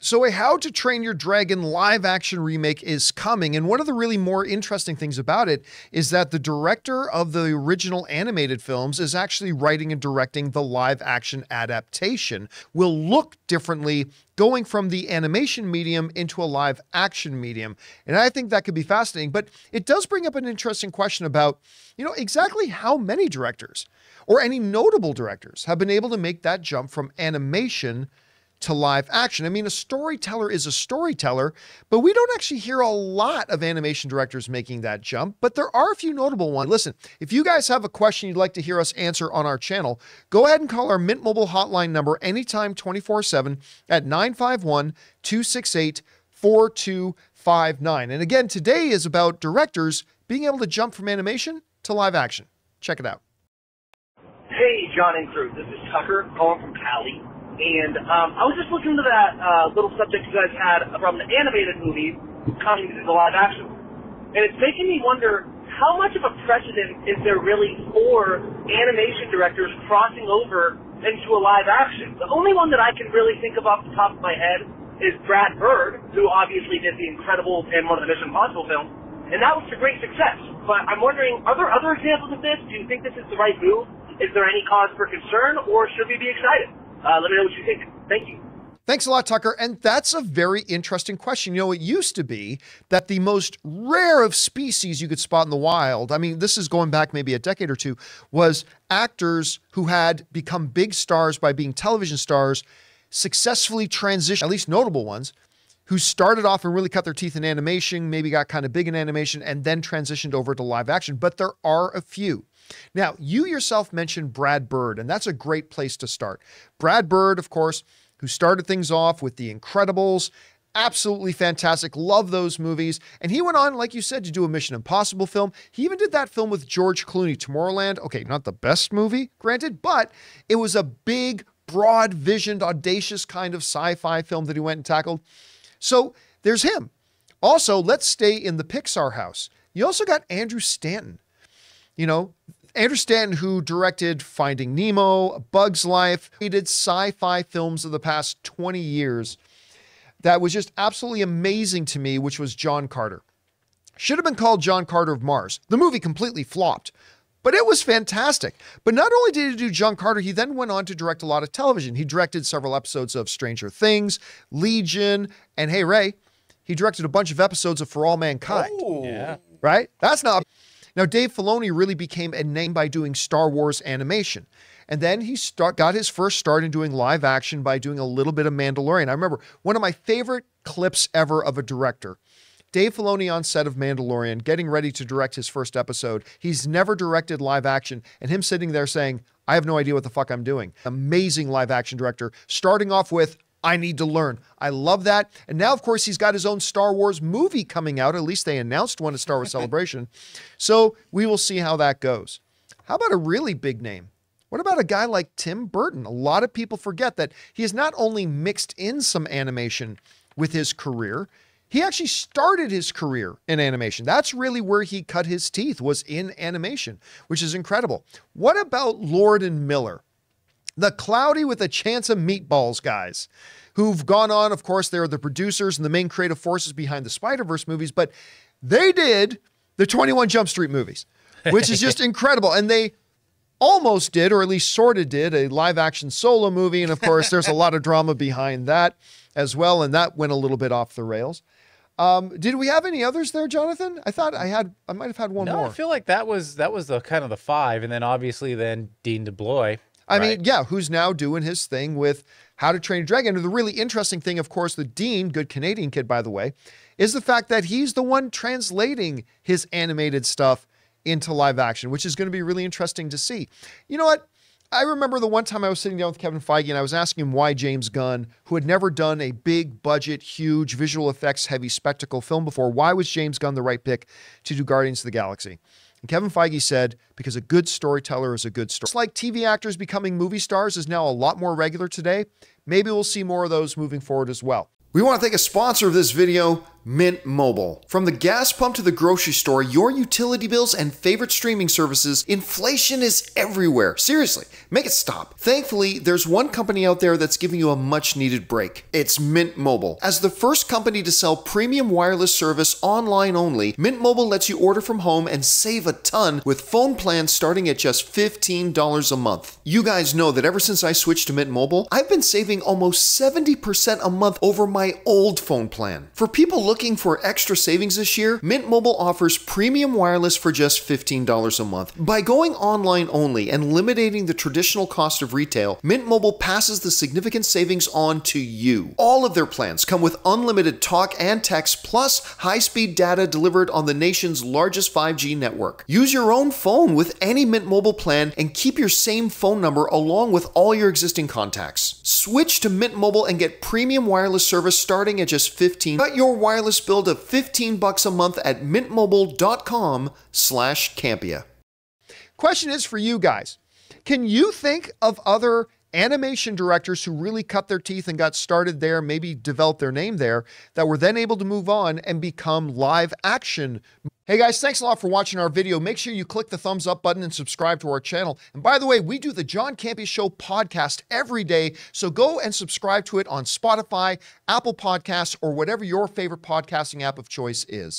So a How to Train Your Dragon live action remake is coming. And one of the really more interesting things about it is that the director of the original animated films is actually writing and directing the live action adaptation. Will look differently going from the animation medium into a live action medium. And I think that could be fascinating, but it does bring up an interesting question about, exactly how many directors or any notable directors have been able to make that jump from animation to live action. I mean, a storyteller is a storyteller, but we don't actually hear a lot of animation directors making that jump, but there are a few notable ones. Listen, if you guys have a question you'd like to hear us answer on our channel, go ahead and call our Mint Mobile hotline number anytime 24/7 at 951-268-4259. And again, today is about directors being able to jump from animation to live action. Check it out. Hey, John and crew. This is Tucker calling from Cali. And I was just looking into that little subject you guys had from the animated movie coming to the live action. And it's making me wonder, how much of a precedent is there really for animation directors crossing over into a live action? The only one that I can really think of off the top of my head is Brad Bird, who obviously did The Incredibles and one of the Mission Impossible films. And that was a great success. But I'm wondering, are there other examples of this? Do you think this is the right move? Is there any cause for concern, or should we be excited? Let me know what you think. Thank you. Thanks a lot, Tucker. And that's a very interesting question. It used to be that the most rare of species you could spot in the wild, I mean, this is going back maybe a decade or two, was actors who had become big stars by being television stars, successfully transitioned, at least notable ones, who started off and really cut their teeth in animation, maybe got kind of big in animation, and then transitioned over to live action. But there are a few. Now, you yourself mentioned Brad Bird, and that's a great place to start. Brad Bird, of course, who started things off with The Incredibles, absolutely fantastic. Love those movies. And he went on, like you said, to do a Mission Impossible film. He even did that film with George Clooney, Tomorrowland. Okay, not the best movie, granted, but it was a big, broad-visioned, audacious kind of sci-fi film that he went and tackled. So there's him. Also, let's stay in the Pixar house. You also got Andrew Stanton. Andrew Stanton, who directed Finding Nemo, A Bug's Life. He did sci-fi films of the past 20 years. That was just absolutely amazing to me, which was John Carter. Should have been called John Carter of Mars. The movie completely flopped, but it was fantastic. But not only did he do John Carter, he then went on to direct a lot of television. He directed several episodes of Stranger Things, Legion, and hey, Ray, he directed a bunch of episodes of For All Mankind. Oh, yeah. Right? That's not... Now, Dave Filoni really became a name by doing Star Wars animation. And then he got his first start in doing live action by doing a little bit of Mandalorian. I remember one of my favorite clips ever of a director, Dave Filoni on set of Mandalorian, getting ready to direct his first episode. He's never directed live action, and him sitting there saying, I have no idea what the fuck I'm doing. Amazing live action director, starting off with, I need to learn. I love that. And now, of course, he's got his own Star Wars movie coming out. At least they announced one at Star Wars Celebration. So we will see how that goes. How about a really big name? What about a guy like Tim Burton? A lot of people forget that he has not only mixed in some animation with his career, he actually started his career in animation. That's really where he cut his teeth, was in animation, which is incredible. What about Lord and Miller? The Cloudy with a Chance of Meatballs guys, who've gone on, of course, they're the producers and the main creative forces behind the Spider-Verse movies, but they did the 21 Jump Street movies, which is just incredible. And they almost did, or at least sort of did, a live-action Solo movie. And, of course, there's a lot of drama behind that as well, and that went a little bit off the rails. Did we have any others there, Jonathan? I thought I might have had one more. I feel like that was the kind of the five, and then obviously Dean DeBlois. I mean, yeah, who's now doing his thing with How to Train Your Dragon. And the really interesting thing, of course, the Dean, good Canadian kid, by the way, is the fact that he's the one translating his animated stuff into live action, which is going to be really interesting to see. You know what? I remember the one time I was sitting down with Kevin Feige and I was asking him why James Gunn, who had never done a big budget, huge visual effects heavy spectacle film before, why was James Gunn the right pick to do Guardians of the Galaxy? And Kevin Feige said, because a good storyteller is a good story. Just like TV actors becoming movie stars is now a lot more regular today, maybe we'll see more of those moving forward as well. We want to thank a sponsor of this video, Mint Mobile. From the gas pump to the grocery store, your utility bills and favorite streaming services, inflation is everywhere. Seriously, make it stop. Thankfully, there's one company out there that's giving you a much needed break. It's Mint Mobile. As the first company to sell premium wireless service online only, Mint Mobile lets you order from home and save a ton with phone plans starting at just $15 a month. You guys know that ever since I switched to Mint Mobile, I've been saving almost 70% a month over my old phone plan. For people looking for extra savings this year, Mint Mobile offers premium wireless for just $15 a month. By going online only and eliminating the traditional cost of retail, Mint Mobile passes the significant savings on to you. All of their plans come with unlimited talk and text plus high-speed data delivered on the nation's largest 5G network. Use your own phone with any Mint Mobile plan and keep your same phone number along with all your existing contacts. Switch to Mint Mobile and get premium wireless service starting at just $15. Cut your wireless bill to $15 a month at mintmobile.com/Campea. Question is for you guys. Can you think of other animation directors who really cut their teeth and got started there, maybe developed their name there, that were then able to move on and become live action? Hey guys, thanks a lot for watching our video. Make sure you click the thumbs up button and subscribe to our channel. And by the way, we do the John Campea Show podcast every day, so go and subscribe to it on Spotify, Apple Podcasts, or whatever your favorite podcasting app of choice is.